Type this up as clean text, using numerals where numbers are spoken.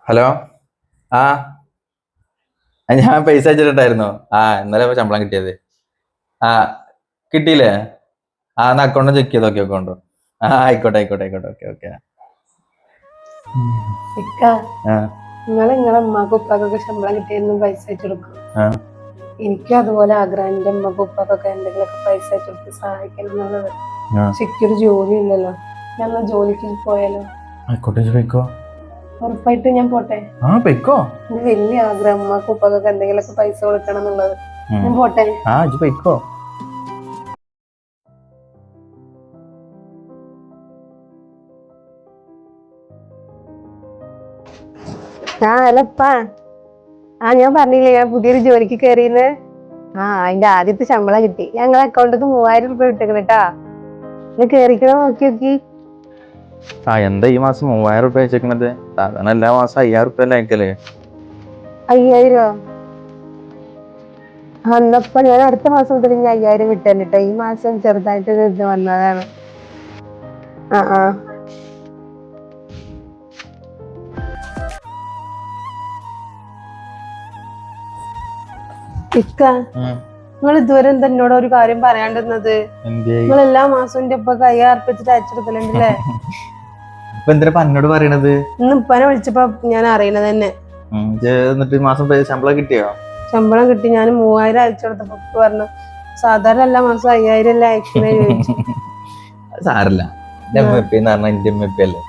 Hello. ആ ഞാൻ പൈസ അയച്ചിട്ടുണ്ടായിരുന്നു. ഇന്നലെ ശമ്പളം കിട്ടിയത്. ആ കിട്ടിയില്ലേ? എന്നാ അക്കൗണ്ട് ചെക്ക് ചെയ്ത് നോക്കി അക്കൗണ്ട്. ആയിക്കോട്ടെ ആയിക്കോട്ടെ ആയിക്കോട്ടെ. Okay okay. ഇക്ക നിങ്ങളെ ഉമ്മാക്കും ഉപ്പാക്കൊക്കെ ശമ്പളം കിട്ടിയെന്നും പൈസ അയച്ചു കൊടുക്കും. എനിക്കും അതുപോലെ ആഗ്രഹം എന്റെ ഉമ്മക്കും ഉപ്പാക്കൊക്കെ എന്തെങ്കിലുമൊക്കെ പൈസ അയച്ചു കൊടുത്ത് സഹായിക്കണം എന്നുള്ളത്. പക്ഷെ എനിക്കൊരു ജോലി ഇല്ലല്ലോ. ഞാൻ ജോലിക്ക് പോയാലോ? ആയിക്കോട്ടെ പോയിക്കോ. ഉറപ്പായിട്ട് ഞാൻ പോട്ടെ. പോയിക്കോ. എന്റെ വലിയ ആഗ്രഹം ഉമ്മാക്കും ഉപ്പാക്കൊക്കെ എന്തെങ്കിലുമൊക്കെ പൈസ കൊടുക്കണം എന്നുള്ളത്. ഞാൻ പോട്ടെ. പോയിക്കോ. അല്ലപ്പാ, ഞാൻ പറഞ്ഞില്ലേ ഞാൻ പുതിയൊരു ജോലിക്ക് കയറിയെന്ന്. അതിന്റെ ആദ്യത്തെ ശമ്പളം കിട്ടി. ഞങ്ങളെ അക്കൗണ്ടിക്ക് 3000 രൂപ ഇട്ടേക്കണ് കേട്ടാ. ഇത് കേറിക്കണ നോക്കി നോക്കി. എന്താ ഈ മാസം 3000 രൂപ അയച്ചേക്കണത്? സാധാരണ എല്ലാ മാസം 5000 രൂപ അല്ലേ അയക്കല്? 5000? എന്നപ്പ ഞാൻ അടുത്ത മാസം മുതൽ 5000 വിട്ടേനെ കേട്ടോ. ഈ മാസം ചെറുതായിട്ട് ഇത് വന്നതാണ്. ഇക്ക, നിങ്ങൾ ഇതുവരെ എന്താ എന്നോട് ഒരു കാര്യം പറയാണ്ടിരുന്നത്? നിങ്ങൾ എല്ലാ മാസവും എന്റെ ഇപ്പൊ 5000 അർപ്പിച്ചിട്ട് അയച്ചെടുക്കലുണ്ടല്ലേ? എന്നോട് പറയണത് ഇന്ന് ഇപ്പനെ വിളിച്ചപ്പോ ഞാൻ അറിയണത് തന്നെ. എന്നിട്ട് മാസം ശമ്പളം കിട്ടിയോ? ശമ്പളം കിട്ടി. ഞാൻ 3000 അയച്ചെടുത്തപ്പോ പറഞ്ഞു സാധാരണ എല്ലാ മാസം 5000 അല്ലേ അയക്കണേ ചോദിച്ചു. സാരല്ല, എന്റെ ഉമ്മ എന്ന് പറഞ്ഞാൽ എന്റെ ഉമ്മ അല്ലേ.